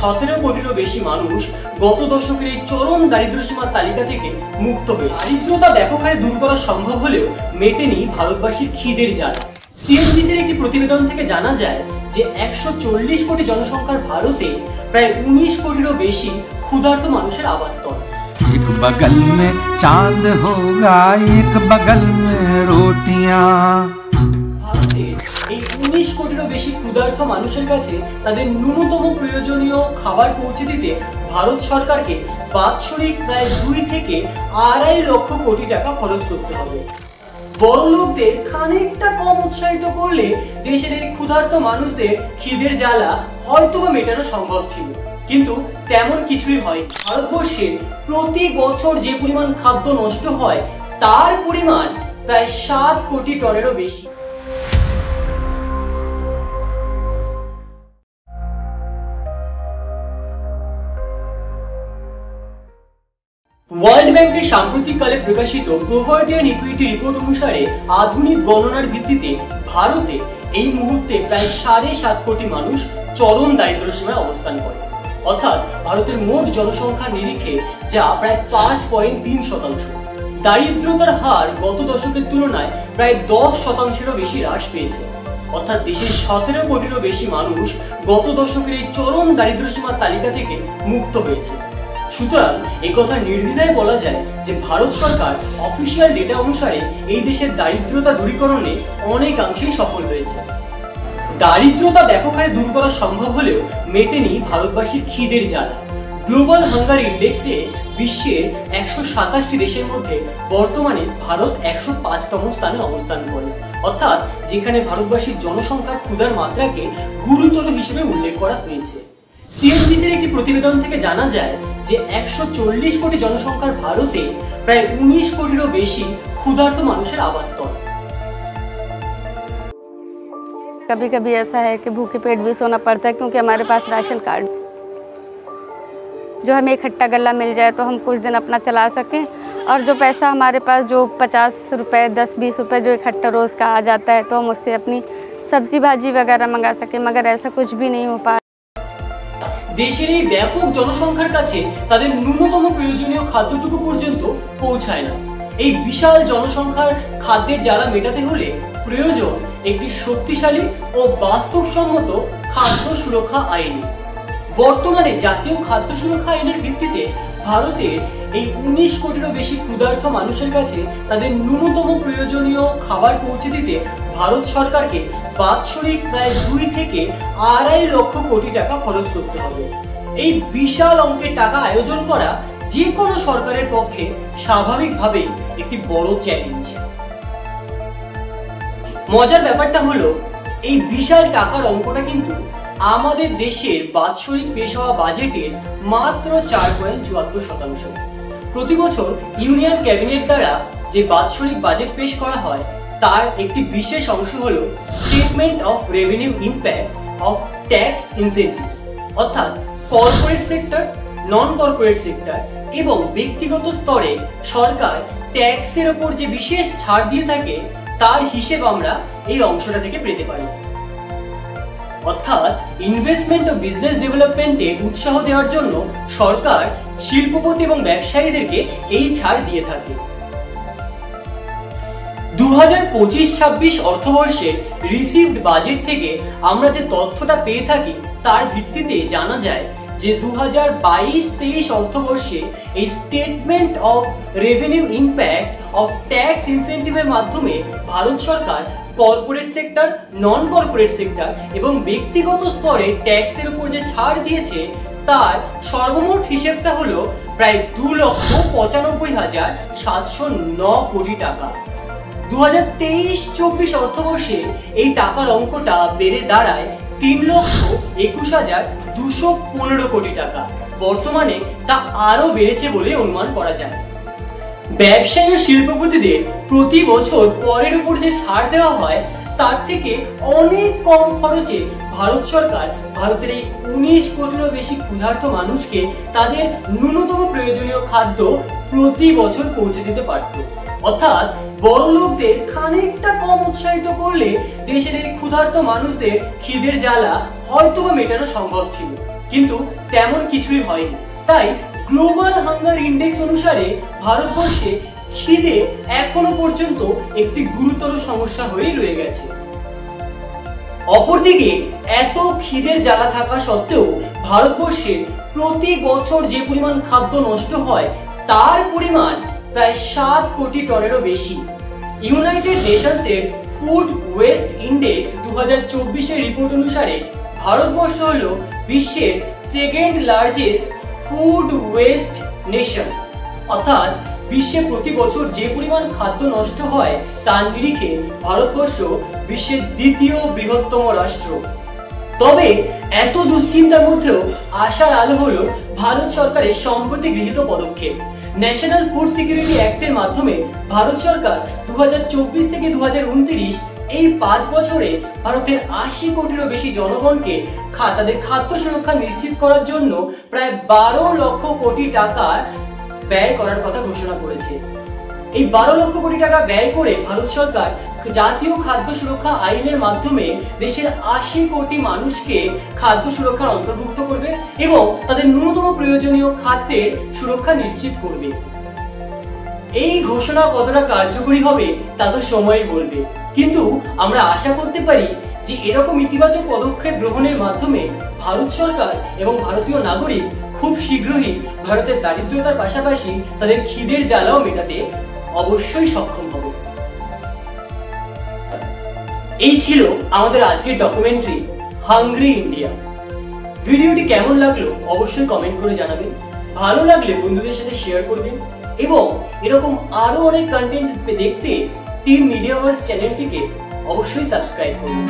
17 কোটিরও বেশি মানুষ গত দশকের এই চরম দারিদ্র্যসীমার তালিকা থেকে মুক্ত হয়েছে। দারিদ্রতা ব্যাপক হারে দূর করা সম্ভব হলেও মেটেনি ভারতবাসীর খিদের জ্বালা। সিএনবিসির একটি প্রতিবেদন থেকে জানা যায় যে 140 কোটি জনসংখ্যার ভারতে প্রায় 19 কোটিরও বেশি ক্ষুধার্ত মানুষের আবাসস্থল। एक बगल में चांद होगा, एक बगल में रोटियां। ভারতে এই 19 কোটিরও বেশি ক্ষুধার্ত মানুষের কাছে তাদের ন্যূনতম প্রয়োজনীয় খাবার পৌঁছে দিতে ভারত সরকারকে বাৎসরিক প্রায় 2 থেকে 2.5 লক্ষ কোটি টাকা খরচ করতে হবে। বড় লোকদের খানিকটা কম উৎসাহিত করলে দেশের এই ক্ষুধার্ত মানুষদের খিদের জ্বালা হয়তোবা মেটানো সম্ভব ছিল, কিন্তু তেমন কিছুই হয়। ভারতবর্ষে প্রতি বছর যে পরিমাণ খাদ্য নষ্ট হয় তার পরিমাণ প্রায় 7 কোটি টনেরও বেশি। ওয়ার্ল্ড ব্যাংকের সাম্প্রতিককালে প্রকাশিত পভার্টি এন্ড ইকুইটি রিপোর্ট অনুসারে আধুনিক গণনার ভিত্তিতে ভারতে এই মুহূর্তে প্রায় 7.5 কোটি মানুষ চরম দারিদ্র্যসীমায় অবস্থান করে, অর্থাৎ ভারতের মোট জনসংখ্যার নিরিখে যা প্রায় 5.3%। দারিদ্রতার হার গত দশকের তুলনায় প্রায় 10%-এরও বেশি হ্রাস পেয়েছে, অর্থাৎ দেশের 17 কোটিরও বেশি মানুষ গত দশকের এই চরম দারিদ্র্যসীমার তালিকা থেকে মুক্ত হয়েছে। সুতরাং এই কথা নির্দ্বিধায় বলা যায় যে ভারত সরকার অফিসিয়াল ডেটা অনুসারে এই দেশের দারিদ্রতা দূরীকরণে অনেকাংশেই সফল হয়েছে। দারিদ্রতা ব্যাপক হারে দূর করা সম্ভব হলেও মেটেনি ভারতবাসীর খিদের জ্বালা। গ্লোবাল হাঙ্গার ইন্ডেক্সে বিশ্বের 127টি দেশের মধ্যে বর্তমানে ভারত 105তম স্থানে অবস্থান করে, অর্থাৎ যেখানে ভারতবাসীর জনসংখ্যার ক্ষুধার মাত্রাকে গুরুতর হিসেবে উল্লেখ করা হয়েছে। সিএনবিসির একটি প্রতিবেদন থেকে জানা যায় যে 140 কোটি জনসংখ্যার ভারতে প্রায় 19 কোটিরও বেশি ক্ষুধার্ত মানুষের আবাসস্থল। कभी कभी ऐसा है कि भूखे पेट भी सोना पड़ता है, क्योंकि हमारे पास राशन कार्ड जो हमें इकट्ठा गल्ला मिल जाए तो हम कुछ दिन अपना चला सकें, और जो पैसा हमारे पास जो 50 रुपये 10-20 रुपये जो इकट्ठा रोज़ का आ जाता है तो हम उससे अपनी सब्जी भाजी वगैरह मंगा सकें, मगर ऐसा कुछ भी नहीं हो पा। দেশের এই ব্যাপক জনসংখ্যার কাছে তাদের ন্যূনতম প্রয়োজনীয় খাদ্যটুকু পর্যন্ত পৌঁছায় না। এই বিশাল জনসংখ্যার খাদ্যের জ্বালা মেটাতে হলে প্রয়োজন একটি শক্তিশালী ও বাস্তবসম্মত খাদ্য সুরক্ষা আইন। বর্তমানে জাতীয় খাদ্য সুরক্ষা আইনের ভিত্তিতে ভারতের এই 19 কোটিরও বেশি ক্ষুধার্ত মানুষের কাছে তাদের ন্যূনতম প্রয়োজনীয় খাবার পৌঁছে দিতে ভারত সরকারকে বাৎসরিক প্রায় 2 থেকে 2.5 লক্ষ কোটি টাকা খরচ করতে হবে। এই বিশাল অঙ্কের টাকা আয়োজন করা যে কোনো সরকারের পক্ষে স্বাভাবিকভাবেই একটি বড় চ্যালেঞ্জ। মজার ব্যাপারটা হলো এই বিশাল টাকার অঙ্কটা কিন্তু আমাদের দেশের বাৎসরিক পেশ হওয়া বাজেটের মাত্র 4.74%। প্রতি বছর ইউনিয়ন ক্যাবিনেট দ্বারা যে বাৎসরিক বাজেট পেশ করা হয় তার একটি বিশেষ অংশ হলো statement of revenue impact of tax incentives, অর্থাৎ corporate sector, non corporate sector এবং ব্যক্তিগত স্তরে সরকার ট্যাক্সের ওপর যে বিশেষ ছাড় দিয়ে থাকে তার হিসেব আমরা এই অংশটা থেকে পেতে পারি। অর্থাৎ ইনভেস্টমেন্ট ও বিজনেস ডেভেলপমেন্টে উৎসাহ দেওয়ার জন্য সরকার শিল্পপতি এবং ব্যবসায়ীদেরকে এই ছাড় দিয়ে থাকে। 2025-26 অর্থবর্ষের রিসিভড বাজেট থেকে আমরা যে তথ্যটা পেয়ে থাকি তার ভিত্তিতে জানা যায় যে 2022-23 অর্থবর্ষে এই statement of revenue impact of tax ইনসেন্টিভের মাধ্যমে ভারত সরকার corporate sector, non corporate sector এবং ব্যক্তিগত স্তরে ট্যাক্সের উপর যে ছাড় দিয়েছে তার সর্বমোট হিসেবটা হলো প্রায় 2,95,709 কোটি টাকা। 2023-24 অর্থবর্ষে এই টাকার অঙ্কটা বেড়ে দাঁড়ায় 3,21,215 কোটি টাকা। বর্তমানে তা আরো বেড়েছে বলে অনুমান করা যায়। ব্যবসায়ী ও শিল্পপতিদের প্রতি বছর করের উপর যে ছাড় দেওয়া হয় তার থেকে অনেক কম খরচে ভারত সরকার ভারতের এই 19 কোটিরও বেশি ক্ষুধার্ত মানুষকে তাদের ন্যূনতম প্রয়োজনীয় খাদ্য প্রতি বছর পৌঁছে দিতে পারত। অর্থাৎ বড় লোকদের খানিকটা কম উৎসাহিত করলে দেশের এই ক্ষুধার্ত মানুষদের খিদের জ্বালা হয়তোবা মেটানো সম্ভব ছিল, কিন্তু তেমন কিছুই হয়নি। তাই গ্লোবাল হাঙ্গার ইন্ডেক্স অনুসারে ভারতবর্ষে খিদে এখনো পর্যন্ত একটি গুরুতর সমস্যা হয়ে রয়ে গেছে। অপরদিকে এত খিদের জ্বালা থাকা সত্ত্বেও ভারতবর্ষে প্রতি বছর যে পরিমাণ খাদ্য নষ্ট হয় তার পরিমাণ প্রায় 7 কোটি টনেরও বেশি। ইউনাইটেড নেশনসের ফুড ওয়েস্ট ইন্ডেক্স 2024 এর রিপোর্ট অনুসারে ভারতবর্ষ হলো বিশ্বের second largest food waste nation, অর্থাৎ বিশ্বে প্রতি বছর যে পরিমাণ খাদ্য নষ্ট হয় তার নিরিখে ভারতবর্ষ বিশ্বের দ্বিতীয় বৃহত্তম রাষ্ট্র। তবে এত দুশ্চিন্তার মধ্যেও আশার আলো হলো ভারত সরকারের সম্প্রতি গৃহীত পদক্ষেপ। ন্যাশনাল ফুড সিকিউরিটি অ্যাক্টের মাধ্যমে ভারত সরকার 2024 থেকে 2029 এই 5 বছরে ভারতের 80 কোটিরও বেশি জনগণকে তাদের খাদ্য সুরক্ষা নিশ্চিত করার জন্য প্রায় 12 লক্ষ কোটি টাকা ব্যয় করার কথা ঘোষণা করেছে। এই 12 লক্ষ কোটি টাকা ব্যয় করে ভারত সরকার জাতীয় খাদ্য সুরক্ষা আইনের মাধ্যমে দেশের 80 কোটি মানুষকে খাদ্য সুরক্ষার অন্তর্ভুক্ত করবে এবং তাদের ন্যূনতম প্রয়োজনীয় খাদ্যের সুরক্ষা নিশ্চিত করবে। এই ঘোষণা কতটা কার্যকরী হবে তা তো সময়ই বলবে, কিন্তু আমরা আশা করতে পারি যে এরকম ইতিবাচক পদক্ষেপ গ্রহণের মাধ্যমে ভারত সরকার এবং ভারতীয় নাগরিক খুব শীঘ্রই ভারতের দারিদ্রতার পাশাপাশি তাদের খিদের জ্বালাও মেটাতে অবশ্যই সক্ষম হবে। এই ছিল আমাদের আজকের ডকুমেন্টারি হাংরি ইন্ডিয়া। ভিডিওটি কেমন লাগলো অবশ্যই কমেন্ট করে জানাবেন, ভালো লাগলে বন্ধুদের সাথে শেয়ার করবেন এবং এরকম আরো অনেক কন্টেন্ট দেখতে টিম মিডিয়াভার্স চ্যানেলটিকে অবশ্যই সাবস্ক্রাইব করুন।